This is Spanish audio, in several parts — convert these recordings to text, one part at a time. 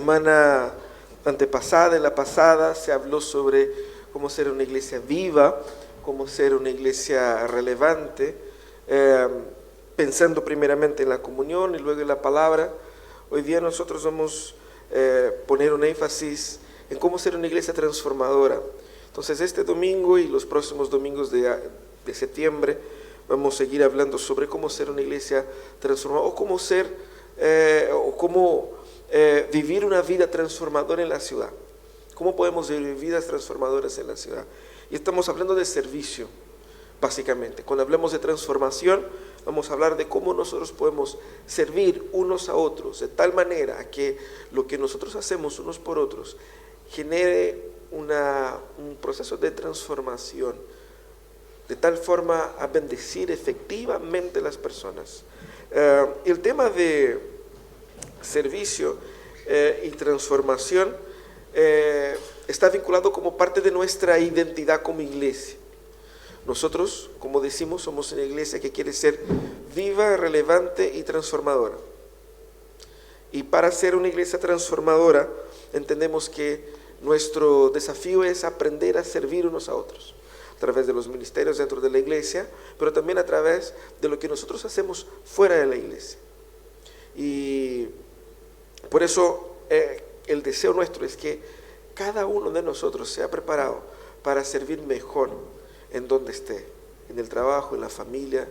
semana antepasada y la pasada se habló sobre cómo ser una iglesia viva, cómo ser una iglesia relevante, pensando primeramente en la comunión y luego en la palabra. Hoy día nosotros vamos a poner un énfasis en cómo ser una iglesia transformadora. Entonces este domingo y los próximos domingos de septiembre vamos a seguir hablando sobre cómo ser una iglesia transformadora o cómo vivir una vida transformadora en la ciudad. ¿Cómo podemos vivir vidas transformadoras en la ciudad? Y estamos hablando de servicio, básicamente. Cuando hablamos de transformación, vamos a hablar de cómo nosotros podemos servir unos a otros de tal manera que lo que nosotros hacemos unos por otros genere un proceso de transformación, de tal forma a bendecir efectivamente a las personas. El tema de servicio y transformación está vinculado como parte de nuestra identidad como iglesia. Nosotros, como decimos, somos una iglesia que quiere ser viva, relevante y transformadora. Y para ser una iglesia transformadora, entendemos que nuestro desafío es aprender a servir unos a otros, a través de los ministerios dentro de la iglesia, pero también a través de lo que nosotros hacemos fuera de la iglesia. Y por eso el deseo nuestro es que cada uno de nosotros sea preparado para servir mejor en donde esté, en el trabajo, en la familia.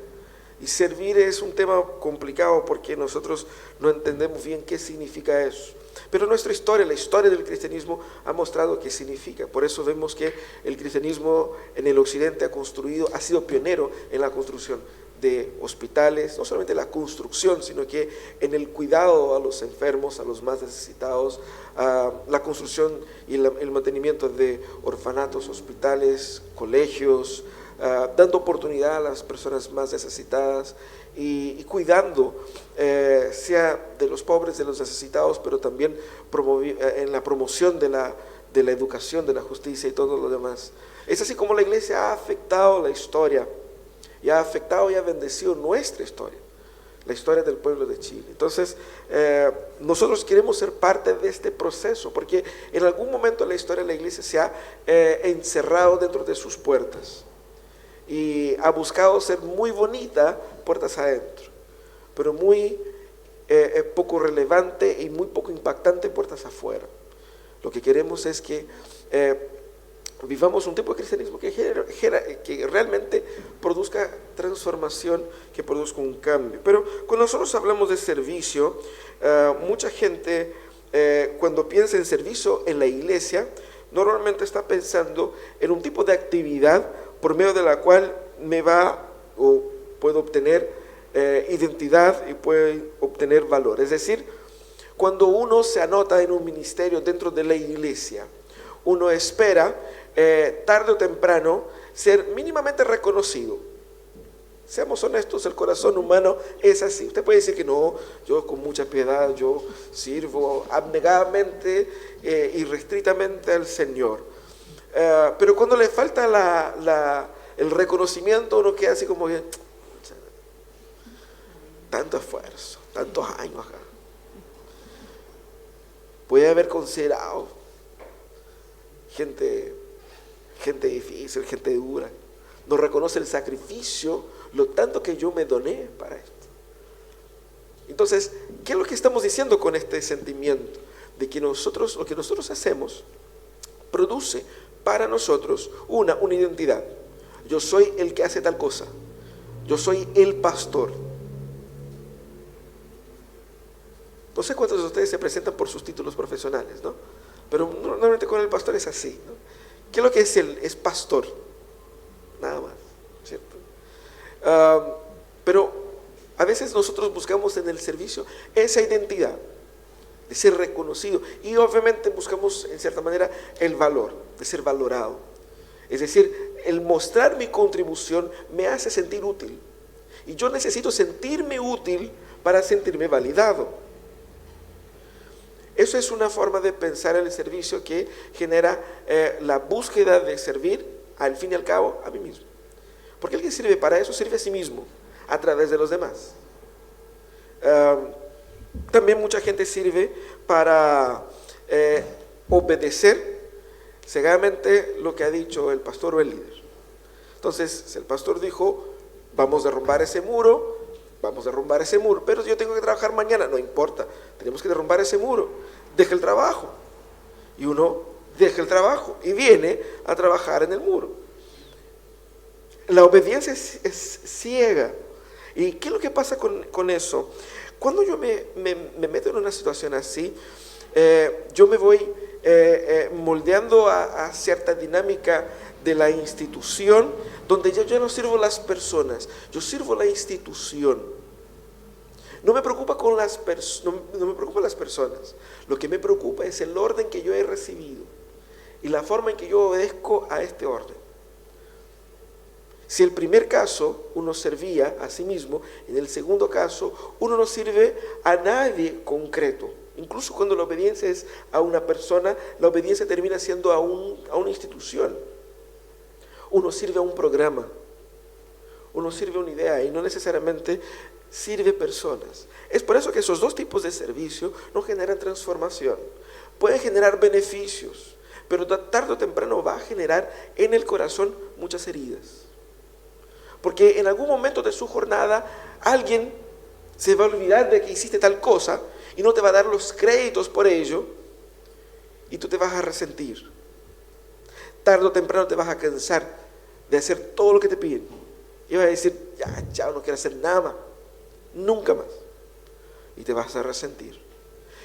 Y servir es un tema complicado porque nosotros no entendemos bien qué significa eso. Pero nuestra historia, la historia del cristianismo ha mostrado qué significa. Por eso vemos que el cristianismo en el occidente ha sido pionero en la construcción de hospitales, no solamente la construcción, sino que en el cuidado a los enfermos, a los más necesitados, la construcción y el mantenimiento de orfanatos, hospitales, colegios, dando oportunidad a las personas más necesitadas y cuidando, sea de los pobres, de los necesitados, pero también en la promoción de la educación, de la justicia y todo lo demás. Es así como la iglesia ha afectado la historia y ha afectado y ha bendecido nuestra historia, la historia del pueblo de Chile. Entonces, nosotros queremos ser parte de este proceso, porque en algún momento en la historia la iglesia se ha encerrado dentro de sus puertas y ha buscado ser muy bonita puertas adentro, pero muy poco relevante y muy poco impactante puertas afuera. Lo que queremos es que vivamos un tipo de cristianismo que realmente produzca transformación, que produzca un cambio. Pero cuando nosotros hablamos de servicio, mucha gente cuando piensa en servicio en la iglesia, normalmente está pensando en un tipo de actividad por medio de la cual puedo obtener identidad y puedo obtener valor. Es decir, cuando uno se anota en un ministerio dentro de la iglesia, uno espera tarde o temprano ser mínimamente reconocido. Seamos honestos, el corazón humano es así. Usted puede decir que no, yo con mucha piedad, yo sirvo abnegadamente y restritamente al Señor. Pero cuando le falta el reconocimiento, uno queda así como que, tanto esfuerzo, tantos años acá. Puede haber considerado gente difícil, gente dura. No reconoce el sacrificio, lo tanto que yo me doné para esto. Entonces, ¿qué es lo que estamos diciendo con este sentimiento? De que lo que nosotros hacemos produce para nosotros una identidad. Yo soy el que hace tal cosa. Yo soy el pastor. No sé cuántos de ustedes se presentan por sus títulos profesionales, ¿no? Pero normalmente con el pastor es así, ¿no? ¿Qué es lo que es es pastor? Nada más, ¿cierto? Pero a veces nosotros buscamos en el servicio esa identidad de ser reconocido y obviamente buscamos en cierta manera el valor, de ser valorado. Es decir, el mostrar mi contribución me hace sentir útil y yo necesito sentirme útil para sentirme validado. Eso es una forma de pensar en el servicio que genera la búsqueda de servir, al fin y al cabo, a mí mismo. Porque el que sirve para eso sirve a sí mismo, a través de los demás. También mucha gente sirve para obedecer cegamente lo que ha dicho el pastor o el líder. Entonces, el pastor dijo, vamos a derrumbar ese muro, pero yo tengo que trabajar mañana, no importa, tenemos que derrumbar ese muro, deja el trabajo. Y uno deja el trabajo y viene a trabajar en el muro. La obediencia es ciega. ¿Y qué es lo que pasa con eso? Cuando yo me meto en una situación así, yo me voy moldeando a cierta dinámica de la institución, donde yo no sirvo a las personas, yo sirvo a la institución. No me preocupa no me preocupa las personas, lo que me preocupa es el orden que yo he recibido y la forma en que yo obedezco a este orden. Si el primer caso uno servía a sí mismo, en el segundo caso uno no sirve a nadie concreto. Incluso cuando la obediencia es a una persona, la obediencia termina siendo a una institución. Uno sirve a un programa, uno sirve a una idea y no necesariamente sirve personas. Es por eso que esos dos tipos de servicio no generan transformación. Pueden generar beneficios, pero tarde o temprano va a generar en el corazón muchas heridas. Porque en algún momento de su jornada alguien se va a olvidar de que hiciste tal cosa y no te va a dar los créditos por ello y tú te vas a resentir. Tarde o temprano te vas a cansar de hacer todo lo que te piden y vas a decir, ya no quiero hacer nada más, nunca más, y te vas a resentir.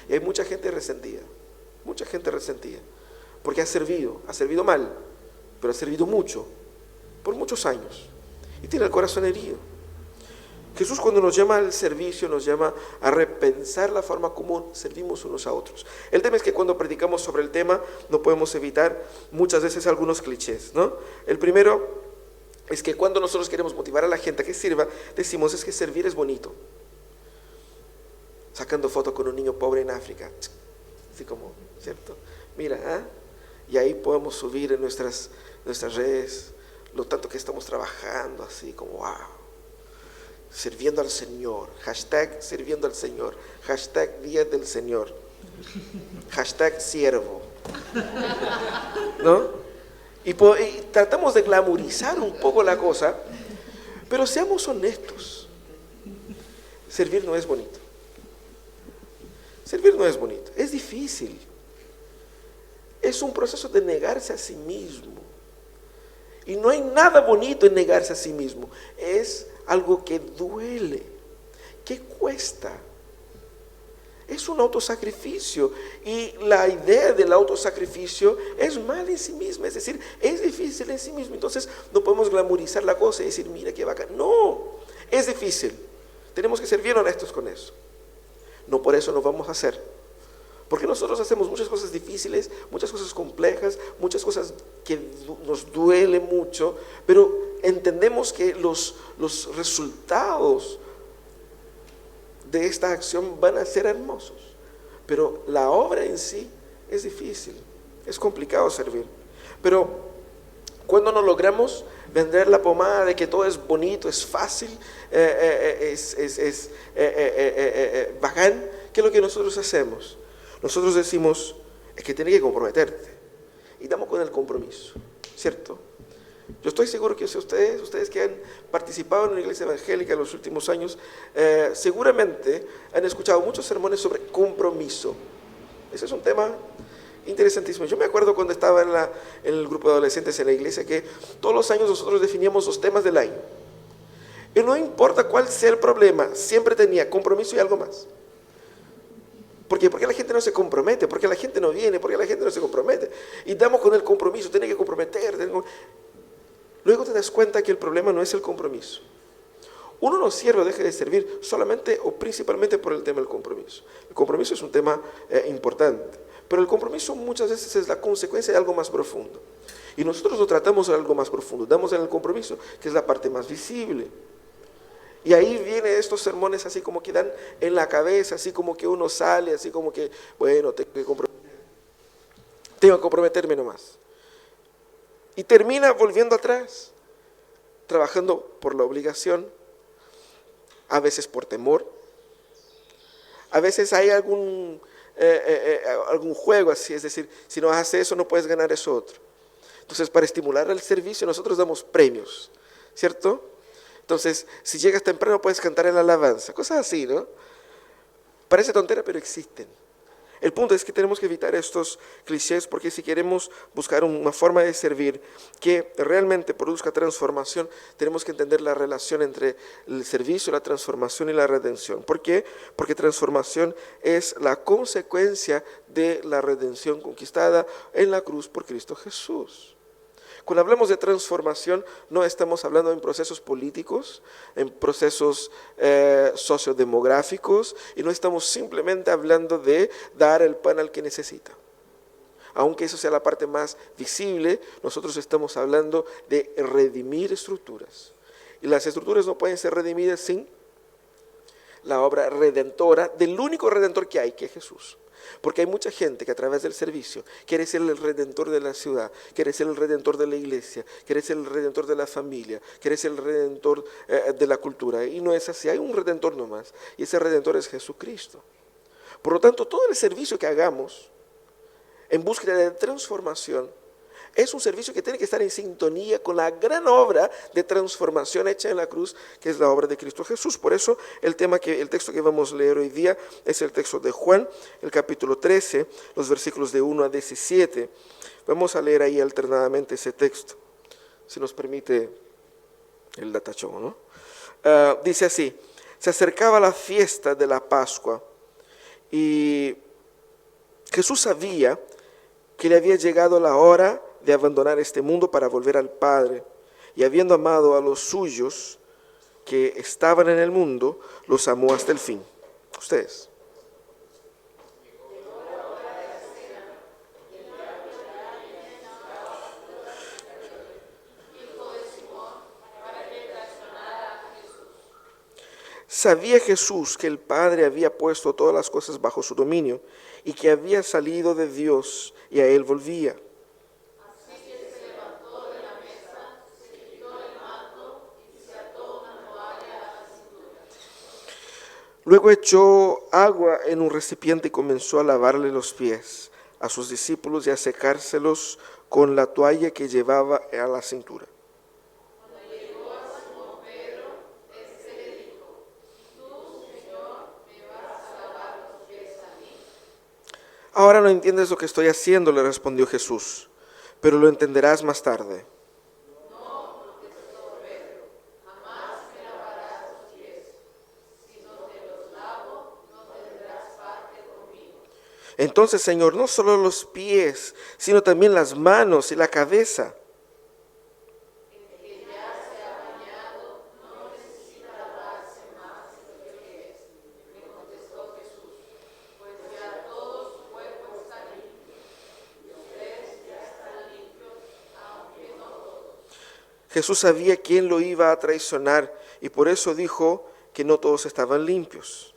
Y hay mucha gente resentida, porque ha servido mal, pero ha servido mucho, por muchos años, y tiene el corazón herido. Jesús, cuando nos llama al servicio, nos llama a repensar la forma como servimos unos a otros. El tema es que cuando predicamos sobre el tema no podemos evitar muchas veces algunos clichés, ¿no? El primero es que cuando nosotros queremos motivar a la gente a que sirva, decimos es que servir es bonito. Sacando fotos con un niño pobre en África, así como, ¿cierto? Mira, y ahí podemos subir en nuestras redes lo tanto que estamos trabajando, así como, wow. Sirviendo al Señor, hashtag sirviendo al Señor, hashtag día del Señor, hashtag siervo, ¿no? Y tratamos de glamorizar un poco la cosa, pero seamos honestos, servir no es bonito, es difícil, es un proceso de negarse a sí mismo, y no hay nada bonito en negarse a sí mismo, es algo que duele, que cuesta. Es un autosacrificio y la idea del autosacrificio es mal en sí misma, es decir, es difícil en sí mismo. Entonces no podemos glamorizar la cosa y decir, mira qué bacán. No, es difícil. Tenemos que ser bien honestos con eso. No por eso nos vamos a hacer. Porque nosotros hacemos muchas cosas difíciles, muchas cosas complejas, muchas cosas que nos duele mucho, pero entendemos que los resultados de esta acción van a ser hermosos. Pero la obra en sí es difícil, es complicado servir. Pero cuando no logramos vender la pomada de que todo es bonito, es fácil, es bacán, ¿qué es lo que nosotros hacemos? Nosotros decimos, es que tienes que comprometerte. Y damos con el compromiso, ¿cierto? Yo estoy seguro que si ustedes que han participado en una iglesia evangélica en los últimos años, seguramente han escuchado muchos sermones sobre compromiso. Ese es un tema interesantísimo. Yo me acuerdo cuando estaba en el grupo de adolescentes en la iglesia que todos los años nosotros definíamos los temas del año. Y no importa cuál sea el problema, siempre tenía compromiso y algo más. ¿Por qué? Porque la gente no se compromete, porque la gente no viene, porque la gente no se compromete. Y damos con el compromiso, tienes que comprometerte. Luego te das cuenta que el problema no es el compromiso. Uno no sirve o deja de servir solamente o principalmente por el tema del compromiso. El compromiso es un tema importante, pero el compromiso muchas veces es la consecuencia de algo más profundo. Y nosotros lo tratamos de algo más profundo, damos en el compromiso, que es la parte más visible. Y ahí vienen estos sermones así como que dan en la cabeza, así como que uno sale, así como que, bueno, tengo que comprometerme nomás. Y termina volviendo atrás, trabajando por la obligación, a veces por temor, a veces hay algún algún juego así, es decir, si no haces eso no puedes ganar eso otro. Entonces, para estimular el servicio nosotros damos premios, ¿cierto? Entonces, si llegas temprano puedes cantar en la alabanza, cosas así, ¿no? Parece tontera, pero existen. El punto es que tenemos que evitar estos clichés, porque si queremos buscar una forma de servir que realmente produzca transformación, tenemos que entender la relación entre el servicio, la transformación y la redención. ¿Por qué? Porque transformación es la consecuencia de la redención conquistada en la cruz por Cristo Jesús. Cuando hablamos de transformación, no estamos hablando en procesos políticos, en procesos sociodemográficos, y no estamos simplemente hablando de dar el pan al que necesita. Aunque eso sea la parte más visible, nosotros estamos hablando de redimir estructuras. Y las estructuras no pueden ser redimidas sin la obra redentora del único redentor que hay, que es Jesús. Porque hay mucha gente que a través del servicio quiere ser el redentor de la ciudad, quiere ser el redentor de la iglesia, quiere ser el redentor de la familia, quiere ser el redentor de la cultura. Y no es así, hay un redentor nomás, y ese redentor es Jesucristo. Por lo tanto, todo el servicio que hagamos en búsqueda de transformación es un servicio que tiene que estar en sintonía con la gran obra de transformación hecha en la cruz, que es la obra de Cristo Jesús. Por eso el texto que vamos a leer hoy día es el texto de Juan, el capítulo 13, los versículos de 1 a 17. Vamos a leer ahí alternadamente ese texto, si nos permite el datachón, ¿no? Dice así: se acercaba la fiesta de la Pascua y Jesús sabía que le había llegado la hora de abandonar este mundo para volver al Padre. Y habiendo amado a los suyos que estaban en el mundo, los amó hasta el fin. Ustedes. Sabía Jesús que el Padre había puesto todas las cosas bajo su dominio y que había salido de Dios y a él volvía. Luego echó agua en un recipiente y comenzó a lavarle los pies a sus discípulos y a secárselos con la toalla que llevaba a la cintura. Cuando llegó a Simón Pedro, éste le dijo: ¿Tú, Señor, me vas a lavar los pies a mí? Ahora no entiendes lo que estoy haciendo, le respondió Jesús, pero lo entenderás más tarde. Entonces, Señor, no solo los pies, sino también las manos y la cabeza. El que ya se ha bañado no necesita lavarse más de lo que es, le contestó Jesús, pues ya todo su cuerpo está limpio, y ustedes ya están limpios, aunque no todos. Jesús sabía quién lo iba a traicionar y por eso dijo que no todos estaban limpios.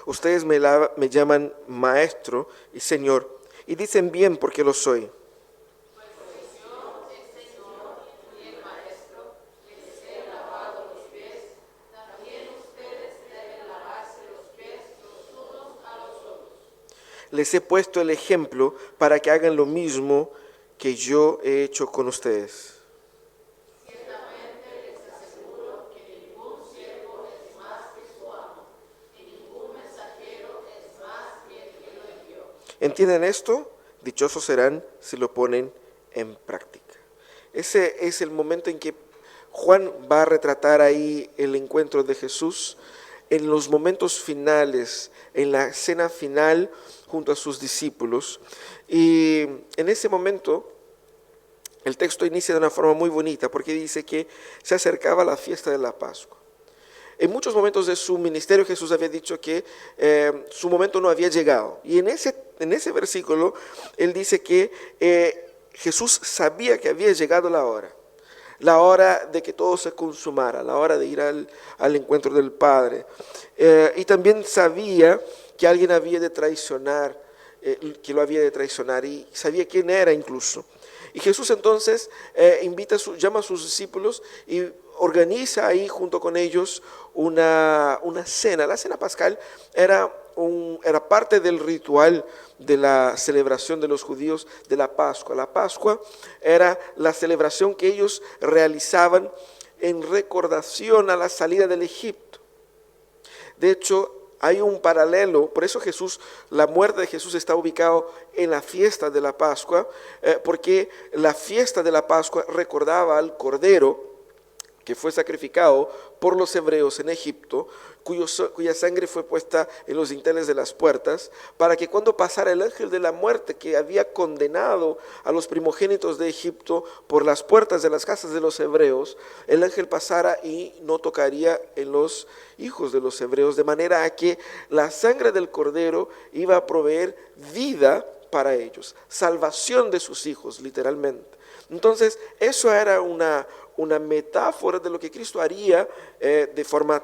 Ustedes me llaman maestro y señor, y dicen bien porque lo soy. Pues yo, el Señor y el maestro, les he lavado los pies, también ustedes deben lavarse los pies los unos a los otros. Les he puesto el ejemplo para que hagan lo mismo que yo he hecho con ustedes. ¿Entienden esto? Dichosos serán si lo ponen en práctica. Ese es el momento en que Juan va a retratar ahí el encuentro de Jesús en los momentos finales, en la cena final junto a sus discípulos. Y en ese momento el texto inicia de una forma muy bonita porque dice que se acercaba la fiesta de la Pascua. En muchos momentos de su ministerio Jesús había dicho que su momento no había llegado. Y en ese versículo Él dice que Jesús sabía que había llegado la hora de que todo se consumara, la hora de ir al encuentro del Padre. Y también sabía que alguien había de traicionar que lo había de traicionar, y sabía quién era incluso. Y Jesús entonces llama a sus discípulos y organiza ahí junto con ellos una cena. La cena pascal era parte del ritual de la celebración de los judíos de la Pascua. La Pascua era la celebración que ellos realizaban en recordación a la salida del Egipto. De hecho, hay un paralelo, por eso la muerte de Jesús está ubicado en la fiesta de la Pascua, porque la fiesta de la Pascua recordaba al Cordero que fue sacrificado por los hebreos en Egipto, cuya sangre fue puesta en los dinteles de las puertas, para que cuando pasara el ángel de la muerte que había condenado a los primogénitos de Egipto por las puertas de las casas de los hebreos, el ángel pasara y no tocaría en los hijos de los hebreos, de manera a que la sangre del Cordero iba a proveer vida para ellos, salvación de sus hijos, literalmente. Entonces, eso era una metáfora de lo que Cristo haría de forma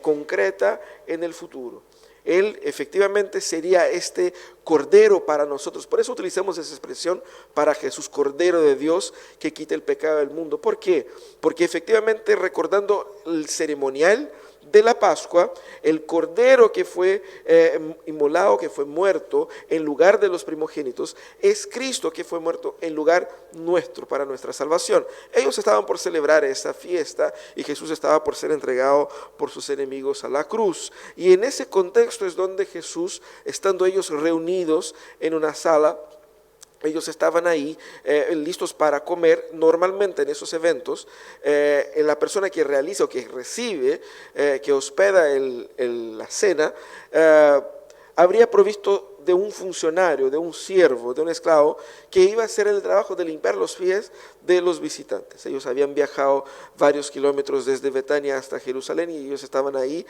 concreta en el futuro. Él efectivamente sería este Cordero para nosotros. Por eso utilizamos esa expresión para Jesús, Cordero de Dios que quita el pecado del mundo. ¿Por qué? Porque efectivamente, recordando el ceremonial de la Pascua, el Cordero que fue inmolado, que fue muerto en lugar de los primogénitos, es Cristo que fue muerto en lugar nuestro para nuestra salvación. Ellos estaban por celebrar esa fiesta y Jesús estaba por ser entregado por sus enemigos a la cruz. Y en ese contexto es donde Jesús, estando ellos reunidos en una sala, ellos estaban ahí listos para comer. Normalmente en esos eventos, la persona que realiza o que recibe, que hospeda la cena, habría provisto de un funcionario, de un siervo, de un esclavo, que iba a hacer el trabajo de limpiar los pies de los visitantes. Ellos habían viajado varios kilómetros desde Betania hasta Jerusalén y ellos estaban ahí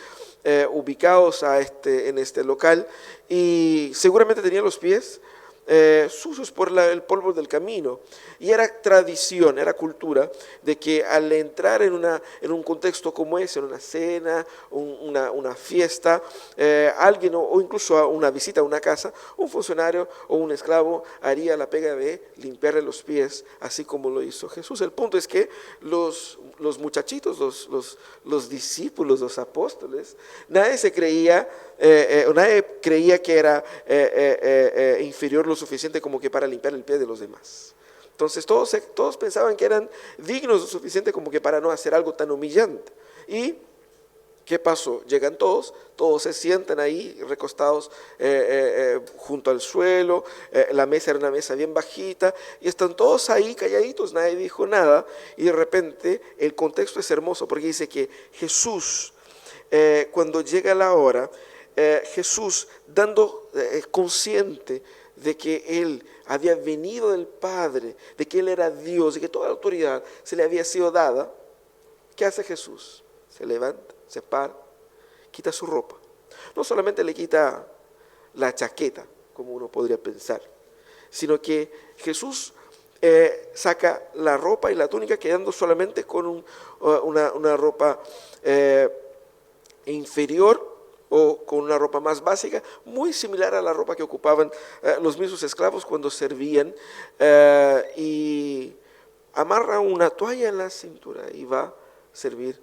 ubicados en este local, y seguramente tenían los pies sucios por el polvo del camino. Y era tradición, era cultura de que al entrar en un contexto como ese, en una cena, una fiesta, alguien o incluso una visita a una casa, un funcionario o un esclavo haría la pega de limpiarle los pies, así como lo hizo Jesús. El punto es que los muchachitos, los discípulos, los apóstoles, nadie creía que era inferior lo suficiente como que para limpiar el pie de los demás. Entonces todos pensaban que eran dignos lo suficiente como que para no hacer algo tan humillante. ¿Y qué pasó? Llegan todos se sientan ahí recostados junto al suelo, la mesa era una mesa bien bajita, y están todos ahí calladitos, nadie dijo nada, y de repente el contexto es hermoso, porque dice que Jesús, cuando llega la hora, Jesús, dando consciente de que Él había venido del Padre, de que Él era Dios, de que toda la autoridad se le había sido dada, ¿qué hace Jesús? Se levanta, se para, quita su ropa. No solamente le quita la chaqueta, como uno podría pensar, sino que Jesús saca la ropa y la túnica, quedando solamente con una ropa inferior, o con una ropa más básica, muy similar a la ropa que ocupaban los mismos esclavos cuando servían, y amarra una toalla en la cintura y va a servir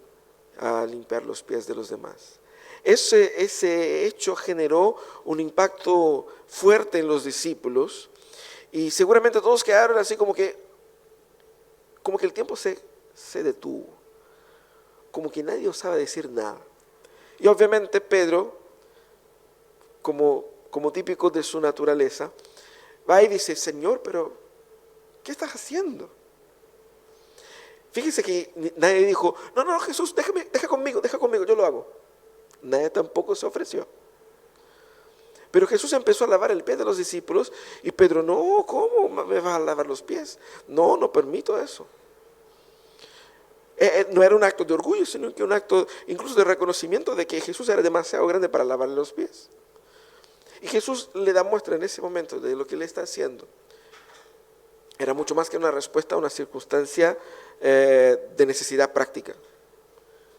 a limpiar los pies de los demás. Ese hecho generó un impacto fuerte en los discípulos, y seguramente todos quedaron así como que el tiempo se detuvo, como que nadie osaba decir nada. Y obviamente Pedro, como típico de su naturaleza, va y dice: Señor, pero ¿qué estás haciendo? Fíjese que nadie dijo: no, Jesús, deja conmigo, yo lo hago. Nadie tampoco se ofreció. Pero Jesús empezó a lavar el pie de los discípulos, y Pedro: no, ¿cómo me vas a lavar los pies? No permito eso. No era un acto de orgullo, sino que un acto incluso de reconocimiento de que Jesús era demasiado grande para lavarle los pies. Y Jesús le da muestra en ese momento de lo que le está haciendo. Era mucho más que una respuesta a una circunstancia de necesidad práctica,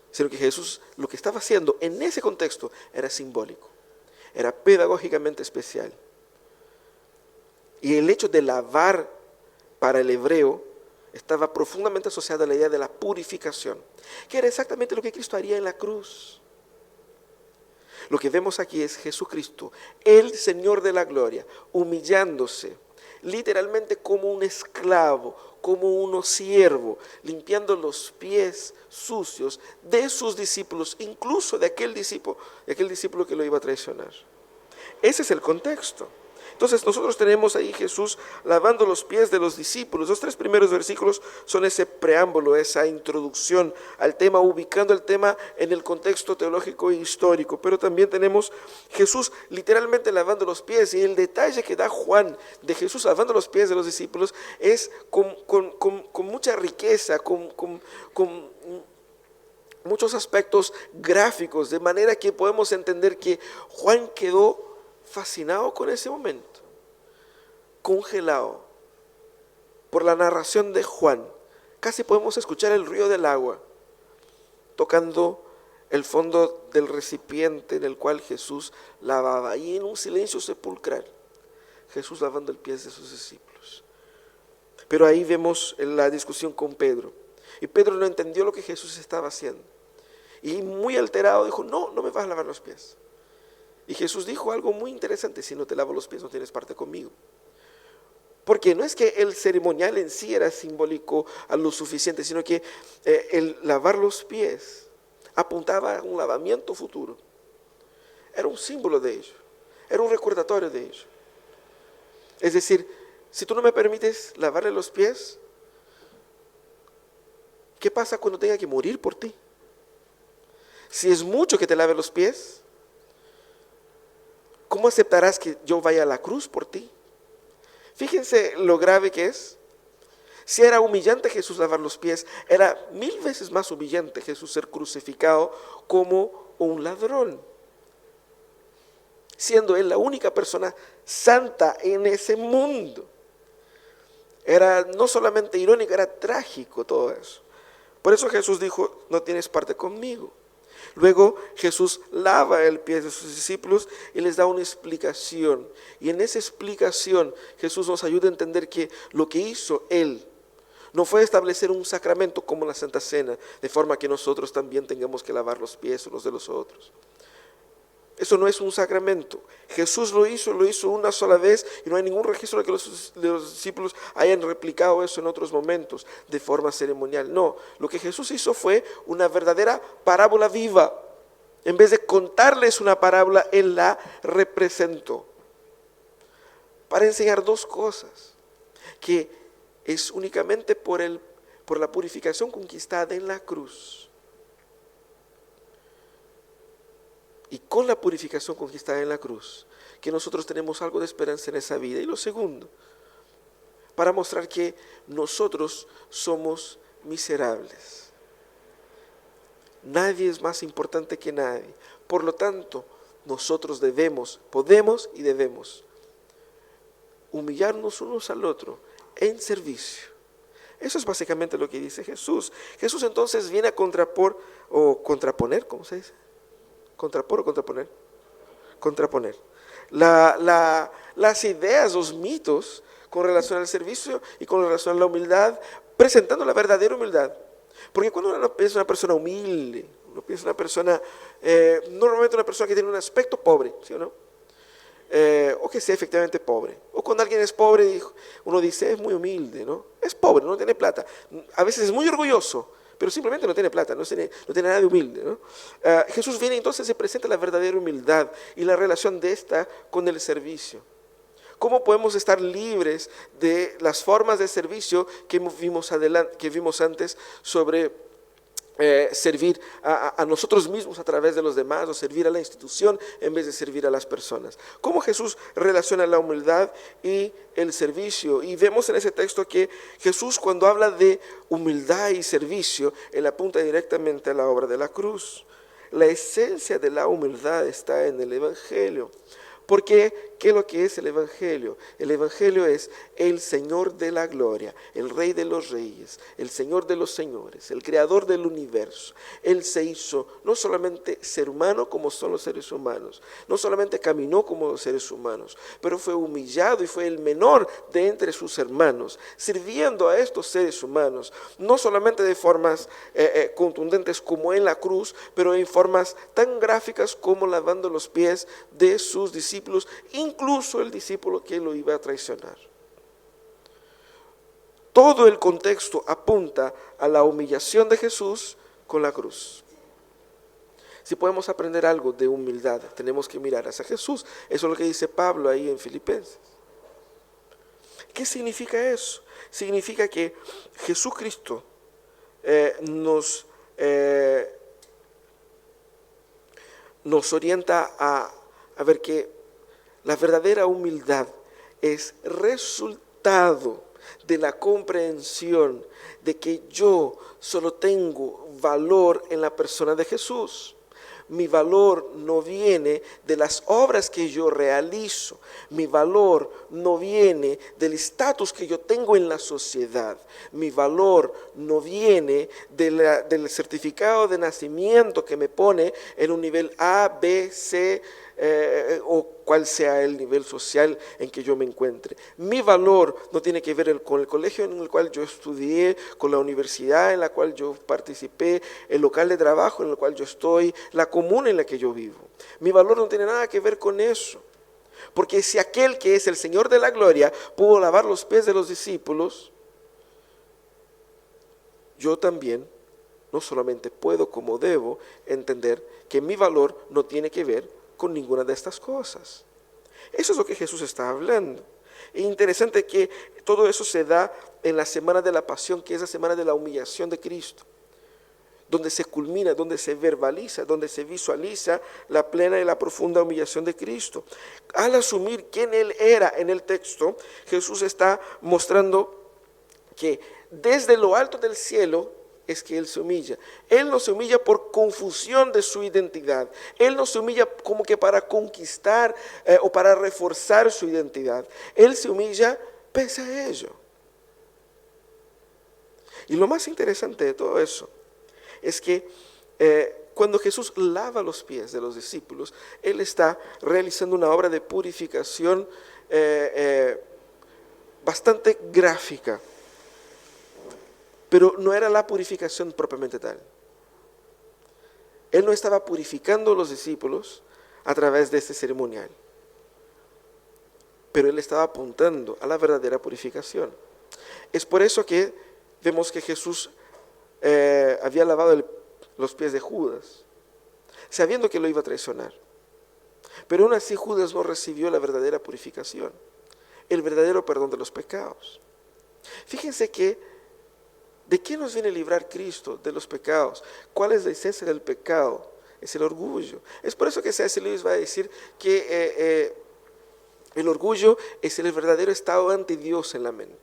sino que Jesús lo que estaba haciendo en ese contexto era simbólico, era pedagógicamente especial. Y el hecho de lavar para el hebreo estaba profundamente asociado a la idea de la purificación, que era exactamente lo que Cristo haría en la cruz. Lo que vemos aquí es Jesucristo, el Señor de la gloria, humillándose, literalmente como un esclavo, como un siervo, limpiando los pies sucios de sus discípulos, incluso de aquel discípulo que lo iba a traicionar. Ese es el contexto. Entonces nosotros tenemos ahí Jesús lavando los pies de los discípulos. Los 3 primeros versículos son ese preámbulo, esa introducción al tema, ubicando el tema en el contexto teológico e histórico. Pero también tenemos Jesús literalmente lavando los pies, y el detalle que da Juan de Jesús lavando los pies de los discípulos es con mucha riqueza, con muchos aspectos gráficos, de manera que podemos entender que Juan quedó fascinado con ese momento, congelado por la narración de Juan. Casi podemos escuchar el ruido del agua tocando el fondo del recipiente en el cual Jesús lavaba, y en un silencio sepulcral Jesús lavando el pie de sus discípulos. Pero ahí vemos la discusión con Pedro, y Pedro no entendió lo que Jesús estaba haciendo, y muy alterado dijo: no me vas a lavar los pies. Y Jesús dijo algo muy interesante: si no te lavo los pies, no tienes parte conmigo. Porque no es que el ceremonial en sí era simbólico a lo suficiente, sino que el lavar los pies apuntaba a un lavamiento futuro. Era un símbolo de ello, era un recordatorio de ello. Es decir, si tú no me permites lavarle los pies, ¿qué pasa cuando tenga que morir por ti? Si es mucho que te lave los pies, ¿cómo aceptarás que yo vaya a la cruz por ti? Fíjense lo grave que es. Si era humillante Jesús lavar los pies, era 1000 veces más humillante Jesús ser crucificado como un ladrón, siendo Él la única persona santa en ese mundo. Era no solamente irónico, era trágico todo eso. Por eso Jesús dijo: no tienes parte conmigo. Luego Jesús lava el pie de sus discípulos y les da una explicación. Y en esa explicación Jesús nos ayuda a entender que lo que hizo Él no fue establecer un sacramento como la Santa Cena, de forma que nosotros también tengamos que lavar los pies unos de los otros. Eso no es un sacramento. Jesús lo hizo una sola vez, y no hay ningún registro de que los discípulos hayan replicado eso en otros momentos de forma ceremonial. No, lo que Jesús hizo fue una verdadera parábola viva. En vez de contarles una parábola, Él la representó para enseñar 2 cosas: que es únicamente por la purificación conquistada en la cruz, y con la purificación conquistada en la cruz, que nosotros tenemos algo de esperanza en esa vida. Y lo segundo, para mostrar que nosotros somos miserables. Nadie es más importante que nadie. Por lo tanto, nosotros podemos y debemos humillarnos unos al otro en servicio. Eso es básicamente lo que dice Jesús. Jesús entonces viene a contraponer, ¿cómo se dice? ¿Contrapor o contraponer? Contraponer las ideas, los mitos con relación al servicio y con relación a la humildad, presentando la verdadera humildad. Porque cuando uno piensa en una persona humilde, uno piensa en una persona, normalmente una persona que tiene un aspecto pobre, ¿sí o no? O que sea efectivamente pobre. O cuando alguien es pobre, uno dice: es muy humilde, ¿no? Es pobre, no tiene plata. A veces es muy orgulloso, pero simplemente no tiene plata, no tiene nada de humilde, ¿no? Jesús viene entonces y presenta la verdadera humildad y la relación de esta con el servicio. ¿Cómo podemos estar libres de las formas de servicio que vimos antes sobre servir a nosotros mismos a través de los demás, o servir a la institución en vez de servir a las personas? ¿Cómo Jesús relaciona la humildad y el servicio? Y vemos en ese texto que Jesús, cuando habla de humildad y servicio, Él apunta directamente a la obra de la cruz. La esencia de la humildad está en el Evangelio. Porque, ¿qué es lo que es el Evangelio? El Evangelio es el Señor de la gloria, el Rey de los reyes, el Señor de los señores, el Creador del universo. Él se hizo no solamente ser humano como son los seres humanos, no solamente caminó como los seres humanos, pero fue humillado y fue el menor de entre sus hermanos, sirviendo a estos seres humanos, no solamente de formas contundentes como en la cruz, pero en formas tan gráficas como lavando los pies de sus discípulos, incluso el discípulo que lo iba a traicionar. Todo el contexto apunta a la humillación de Jesús con la cruz. Si podemos aprender algo de humildad, tenemos que mirar hacia Jesús. Eso es lo que dice Pablo ahí en Filipenses. ¿Qué significa eso? Significa que Jesucristo nos orienta a ver que la verdadera humildad es resultado de la comprensión de que yo solo tengo valor en la persona de Jesús. Mi valor no viene de las obras que yo realizo. Mi valor no viene del estatus que yo tengo en la sociedad. Mi valor no viene del certificado de nacimiento que me pone en un nivel A, B, C, o cual sea el nivel social en que yo me encuentre. Mi valor no tiene que ver con el colegio en el cual yo estudié, con la universidad en la cual yo participé, el local de trabajo en el cual yo estoy, la comuna en la que yo vivo. Mi valor no tiene nada que ver con eso. Porque si aquel que es el Señor de la gloria pudo lavar los pies de los discípulos, yo también no solamente puedo como debo entender que mi valor no tiene que ver con ninguna de estas cosas. Eso es lo que Jesús está hablando. Es interesante que todo eso se da en la semana de la pasión, que es la semana de la humillación de Cristo, donde se culmina, donde se verbaliza, donde se visualiza la plena y la profunda humillación de Cristo. Al asumir quién Él era en el texto, Jesús está mostrando que desde lo alto del cielo es que Él se humilla. Él no se humilla por confusión de su identidad. Él no se humilla como que para conquistar o para reforzar su identidad. Él se humilla pese a ello. Y lo más interesante de todo eso es que cuando Jesús lava los pies de los discípulos, Él está realizando una obra de purificación bastante gráfica. Pero no era la purificación propiamente tal. Él no estaba purificando a los discípulos a través de este ceremonial. Pero Él estaba apuntando a la verdadera purificación. Es por eso que vemos que Jesús había lavado los pies de Judas, sabiendo que lo iba a traicionar. Pero aún así Judas no recibió la verdadera purificación, el verdadero perdón de los pecados. Fíjense que ¿de qué nos viene a librar Cristo? De los pecados. ¿Cuál es la esencia del pecado? Es el orgullo. Es por eso que C.S. Lewis va a decir que el orgullo es el verdadero estado ante Dios en la mente.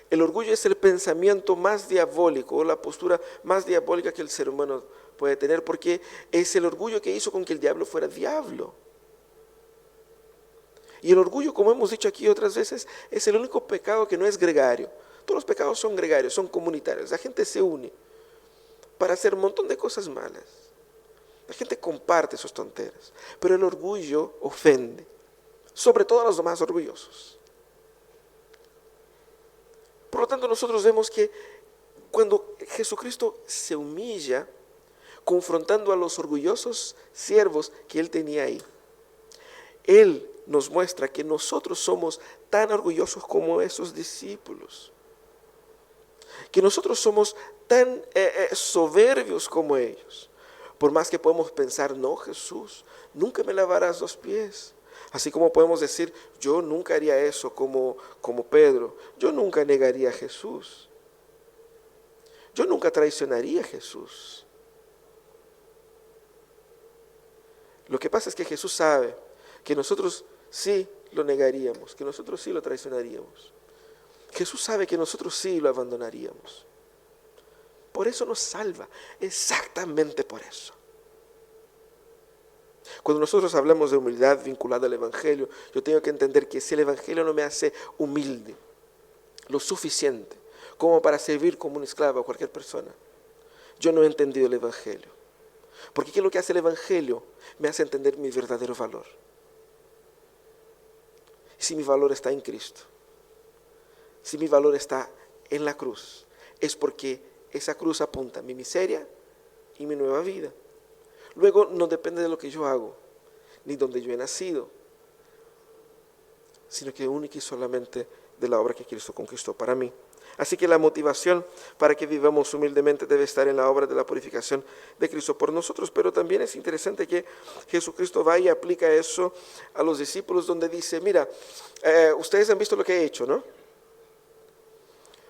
El orgullo es el pensamiento más diabólico, o la postura más diabólica que el ser humano puede tener, porque es el orgullo que hizo con que el diablo fuera diablo. Y el orgullo, como hemos dicho aquí otras veces, es el único pecado que no es gregario. Todos los pecados son gregarios, son comunitarios. La gente se une para hacer un montón de cosas malas. La gente comparte sus tonteras. Pero el orgullo ofende, sobre todo a los demás orgullosos. Por lo tanto, nosotros vemos que cuando Jesucristo se humilla, confrontando a los orgullosos siervos que Él tenía ahí, Él nos muestra que nosotros somos tan orgullosos como esos discípulos. Que nosotros somos tan soberbios como ellos. Por más que podemos pensar, no, Jesús, nunca me lavarás los pies. Así como podemos decir, yo nunca haría eso como Pedro. Yo nunca negaría a Jesús. Yo nunca traicionaría a Jesús. Lo que pasa es que Jesús sabe que nosotros sí lo negaríamos, que nosotros sí lo traicionaríamos. Jesús sabe que nosotros sí lo abandonaríamos. Por eso nos salva, exactamente por eso. Cuando nosotros hablamos de humildad vinculada al Evangelio, yo tengo que entender que si el Evangelio no me hace humilde, lo suficiente como para servir como un esclavo a cualquier persona, yo no he entendido el Evangelio. Porque ¿qué es lo que hace el Evangelio? Me hace entender mi verdadero valor. Si mi valor está en Cristo, si mi valor está en la cruz, es porque esa cruz apunta a mi miseria y mi nueva vida. Luego no depende de lo que yo hago, ni donde yo he nacido, sino que única y solamente de la obra que Cristo conquistó para mí. Así que la motivación para que vivamos humildemente debe estar en la obra de la purificación de Cristo por nosotros. Pero también es interesante que Jesucristo va y aplica eso a los discípulos, donde dice, mira, ustedes han visto lo que he hecho, ¿no?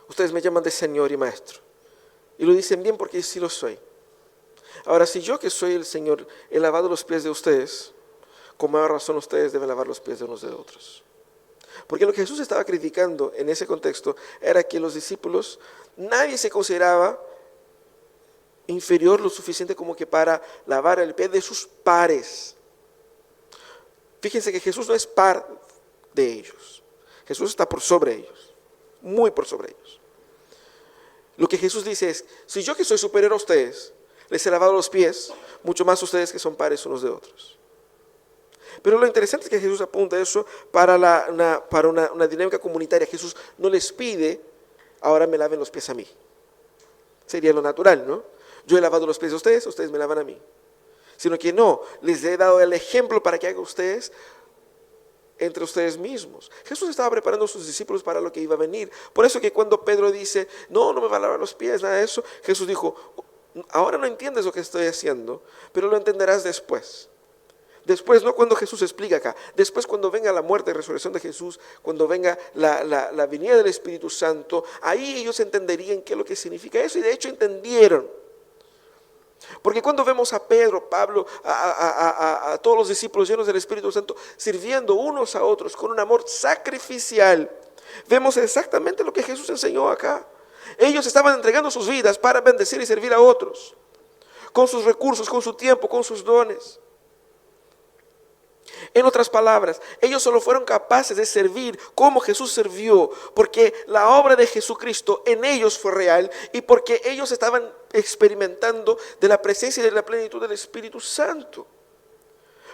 Ustedes me llaman de Señor y Maestro. Y lo dicen bien porque sí lo soy. Ahora, si yo que soy el Señor he lavado los pies de ustedes, con mayor razón ustedes deben lavar los pies de unos de otros. Porque lo que Jesús estaba criticando en ese contexto era que los discípulos, nadie se consideraba inferior lo suficiente como que para lavar el pie de sus pares. Fíjense que Jesús no es par de ellos. Jesús está por sobre ellos, muy por sobre ellos. Lo que Jesús dice es, si yo que soy superior a ustedes, les he lavado los pies, mucho más ustedes que son pares unos de otros. Pero lo interesante es que Jesús apunta eso para una dinámica comunitaria. Jesús no les pide, ahora me laven los pies a mí. Sería lo natural, ¿no? Yo he lavado los pies a ustedes, ustedes me lavan a mí. Sino que no, les he dado el ejemplo para que hagan ustedes entre ustedes mismos. Jesús estaba preparando a sus discípulos para lo que iba a venir. Por eso que cuando Pedro dice, no me va a lavar los pies, nada de eso, Jesús dijo, ahora no entiendes lo que estoy haciendo, pero lo entenderás después. Después, no cuando Jesús explica acá, después cuando venga la muerte y resurrección de Jesús, cuando venga la venida del Espíritu Santo, ahí ellos entenderían qué es lo que significa eso, y de hecho entendieron. Porque cuando vemos a Pedro, Pablo, a todos los discípulos llenos del Espíritu Santo, sirviendo unos a otros con un amor sacrificial, vemos exactamente lo que Jesús enseñó acá. Ellos estaban entregando sus vidas para bendecir y servir a otros, con sus recursos, con su tiempo, con sus dones. En otras palabras, ellos solo fueron capaces de servir como Jesús sirvió, porque la obra de Jesucristo en ellos fue real y porque ellos estaban experimentando de la presencia y de la plenitud del Espíritu Santo.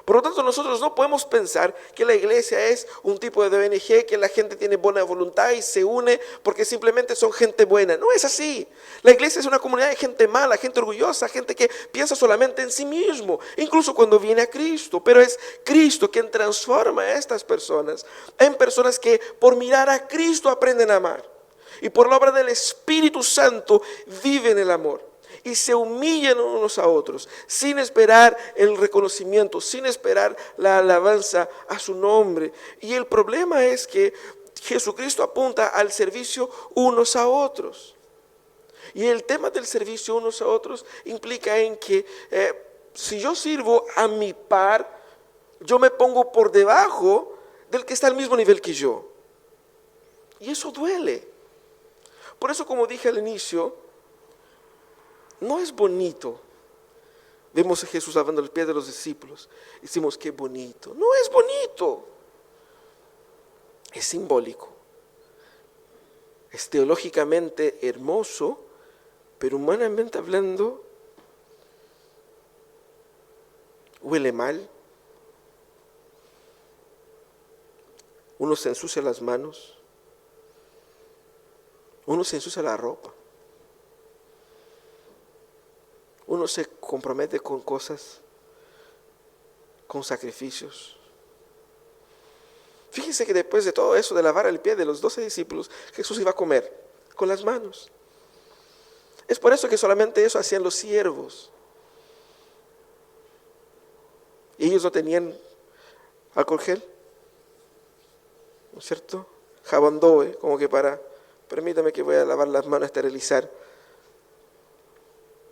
Por lo tanto, nosotros no podemos pensar que la iglesia es un tipo de ONG, que la gente tiene buena voluntad y se une porque simplemente son gente buena. No es así. La iglesia es una comunidad de gente mala, gente orgullosa, gente que piensa solamente en sí mismo, incluso cuando viene a Cristo. Pero es Cristo quien transforma a estas personas en personas que por mirar a Cristo aprenden a amar. Y por la obra del Espíritu Santo viven el amor. Y se humillan unos a otros, sin esperar el reconocimiento, sin esperar la alabanza a su nombre. Y el problema es que Jesucristo apunta al servicio unos a otros. Y el tema del servicio unos a otros implica en que si yo sirvo a mi par, yo me pongo por debajo del que está al mismo nivel que yo. Y eso duele. Por eso, como dije al inicio, no es bonito. Vemos a Jesús lavando el pie de los discípulos. Decimos, qué bonito. No es bonito. Es simbólico. Es teológicamente hermoso, pero humanamente hablando, huele mal. Uno se ensucia las manos. Uno se ensucia la ropa. Uno se compromete con cosas, con sacrificios. Fíjense que después de todo eso, de lavar el pie de los 12 discípulos, Jesús iba a comer con las manos. Es por eso que solamente eso hacían los siervos. Y ellos no tenían alcohol gel, ¿no es cierto? Jabón Dove, como que permítame que voy a lavar las manos, esterilizar.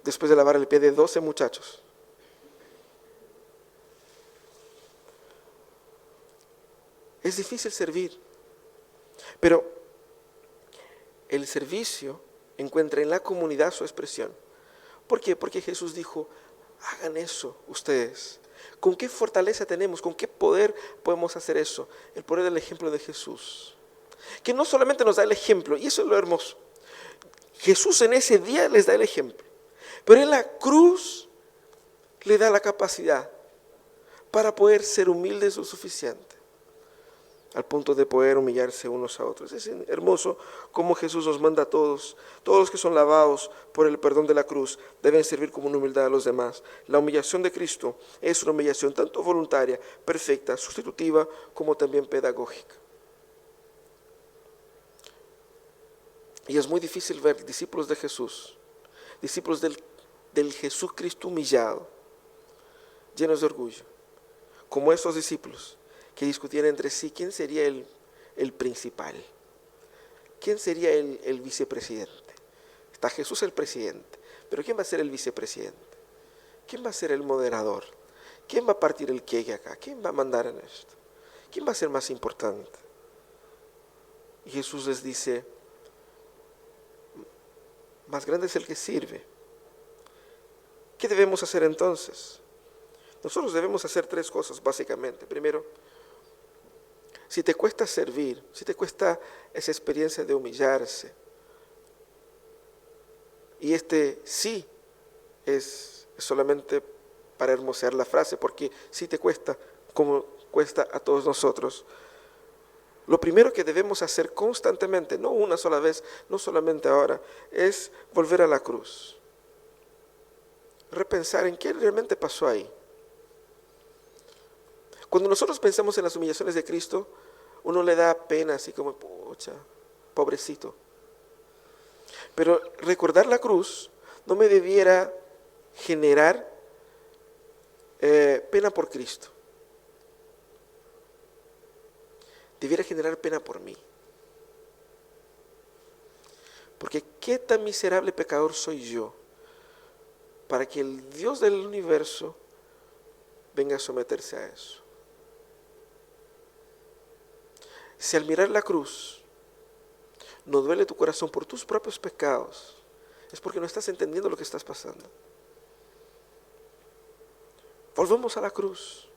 Después de lavar el pie de 12 muchachos. Es difícil servir, pero el servicio encuentra en la comunidad su expresión. ¿Por qué? Porque Jesús dijo, hagan eso ustedes. ¿Con qué fortaleza tenemos? ¿Con qué poder podemos hacer eso? El poder del ejemplo de Jesús. Que no solamente nos da el ejemplo, y eso es lo hermoso. Jesús en ese día les da el ejemplo, pero en la cruz le da la capacidad para poder ser humildes lo suficiente, al punto de poder humillarse unos a otros. Es hermoso cómo Jesús nos manda a todos los que son lavados por el perdón de la cruz, deben servir como una humildad a los demás. La humillación de Cristo es una humillación tanto voluntaria, perfecta, sustitutiva, como también pedagógica. Y es muy difícil ver discípulos de Jesús, discípulos del Jesucristo humillado, llenos de orgullo, como estos discípulos que discutían entre sí quién sería el principal, quién sería el vicepresidente. Está Jesús el presidente, pero ¿quién va a ser el vicepresidente? ¿Quién va a ser el moderador? ¿Quién va a partir el queque acá? ¿Quién va a mandar en esto? ¿Quién va a ser más importante? Y Jesús les dice, más grande es el que sirve. ¿Qué debemos hacer entonces? Nosotros debemos hacer 3 cosas básicamente. Primero, si te cuesta servir, si te cuesta esa experiencia de humillarse, y sí es solamente para hermosear la frase, porque si te cuesta, como cuesta a todos nosotros, lo primero que debemos hacer constantemente, no una sola vez, no solamente ahora, es volver a la cruz. Repensar en qué realmente pasó ahí. Cuando nosotros pensamos en las humillaciones de Cristo, uno le da pena, así como, pucha, pobrecito. Pero recordar la cruz no me debiera generar pena por Cristo. Debiera generar pena por mí. Porque qué tan miserable pecador soy yo para que el Dios del universo venga a someterse a eso. Si al mirar la cruz no duele tu corazón por tus propios pecados, es porque no estás entendiendo lo que estás pasando. Volvemos a la cruz.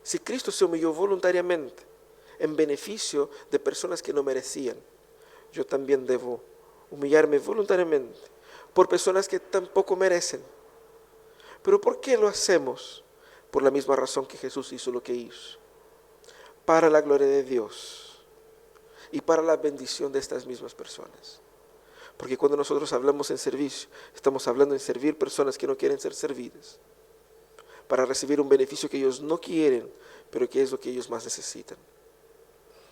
Si Cristo se humilló voluntariamente en beneficio de personas que no merecían, yo también debo humillarme voluntariamente por personas que tampoco merecen. ¿Pero por qué lo hacemos? Por la misma razón que Jesús hizo lo que hizo. Para la gloria de Dios y para la bendición de estas mismas personas. Porque cuando nosotros hablamos en servicio, estamos hablando en servir personas que no quieren ser servidas, para recibir un beneficio que ellos no quieren, pero que es lo que ellos más necesitan.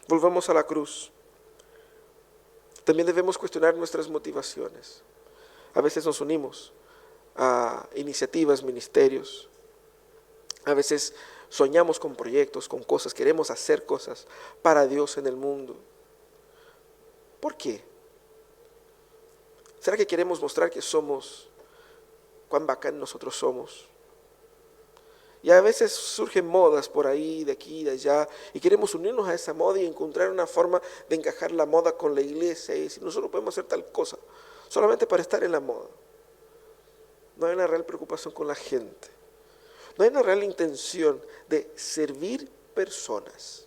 Volvamos a la cruz. También debemos cuestionar nuestras motivaciones. A veces nos unimos a iniciativas, ministerios. A veces soñamos con proyectos, con cosas, queremos hacer cosas para Dios en el mundo. ¿Por qué? ¿Será que queremos mostrar que somos, cuán bacán nosotros somos? Y a veces surgen modas por ahí, de aquí, de allá, y queremos unirnos a esa moda y encontrar una forma de encajar la moda con la iglesia y decir, nosotros podemos hacer tal cosa, solamente para estar en la moda. No hay una real preocupación con la gente. No hay una real intención de servir personas.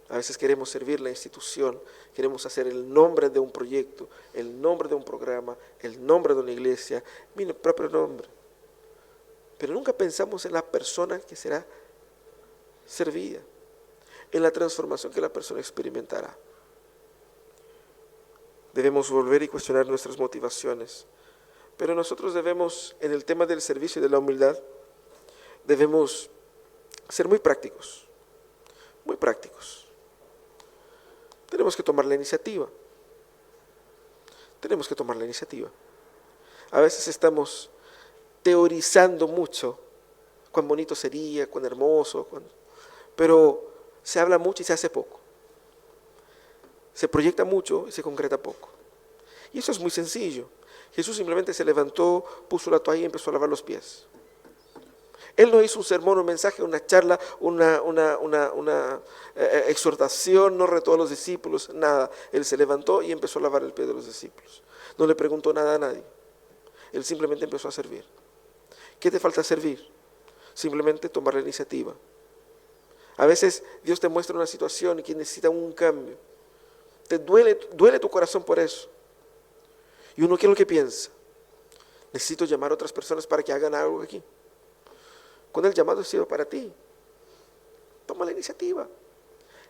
A veces queremos servir la institución, queremos hacer el nombre de un proyecto, el nombre de un programa, el nombre de una iglesia, mi propio nombre. Pero nunca pensamos en la persona que será servida, en la transformación que la persona experimentará. Debemos volver y cuestionar nuestras motivaciones. Pero nosotros debemos, en el tema del servicio y de la humildad, debemos ser muy prácticos, muy prácticos. Tenemos que tomar la iniciativa. Tenemos que tomar la iniciativa. A veces estamos teorizando mucho, cuán bonito sería, cuán hermoso, pero se habla mucho y se hace poco. Se proyecta mucho y se concreta poco. Y eso es muy sencillo. Jesús simplemente se levantó, puso la toalla y empezó a lavar los pies. Él no hizo un sermón, un mensaje, una charla, una exhortación, no retó a los discípulos, nada. Él se levantó y empezó a lavar el pie de los discípulos. No le preguntó nada a nadie. Él simplemente empezó a servir. ¿Qué te falta servir? Simplemente tomar la iniciativa. A veces Dios te muestra una situación y que necesita un cambio. Te duele tu corazón por eso. Y uno, ¿qué es lo que piensa? Necesito llamar a otras personas para que hagan algo aquí. Cuando el llamado ha sido para ti, toma la iniciativa.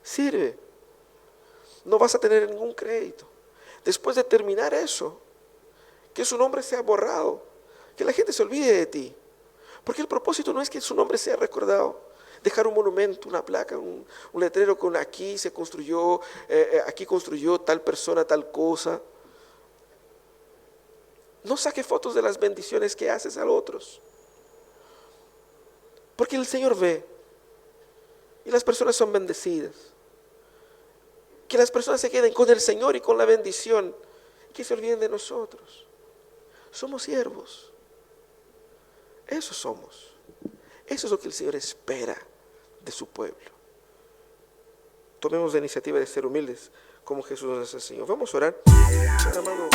Sirve. No vas a tener ningún crédito. Después de terminar eso, que su nombre sea borrado, que la gente se olvide de ti. Porque el propósito no es que su nombre sea recordado. Dejar un monumento, una placa, un letrero con aquí se construyó, aquí construyó tal persona, tal cosa. No saque fotos de las bendiciones que haces a otros. Porque el Señor ve. Y las personas son bendecidas. Que las personas se queden con el Señor y con la bendición. Y que se olviden de nosotros. Somos siervos. Eso somos. Eso es lo que el Señor espera de su pueblo. Tomemos la iniciativa de ser humildes como Jesús nos enseñó. Vamos a orar. Amado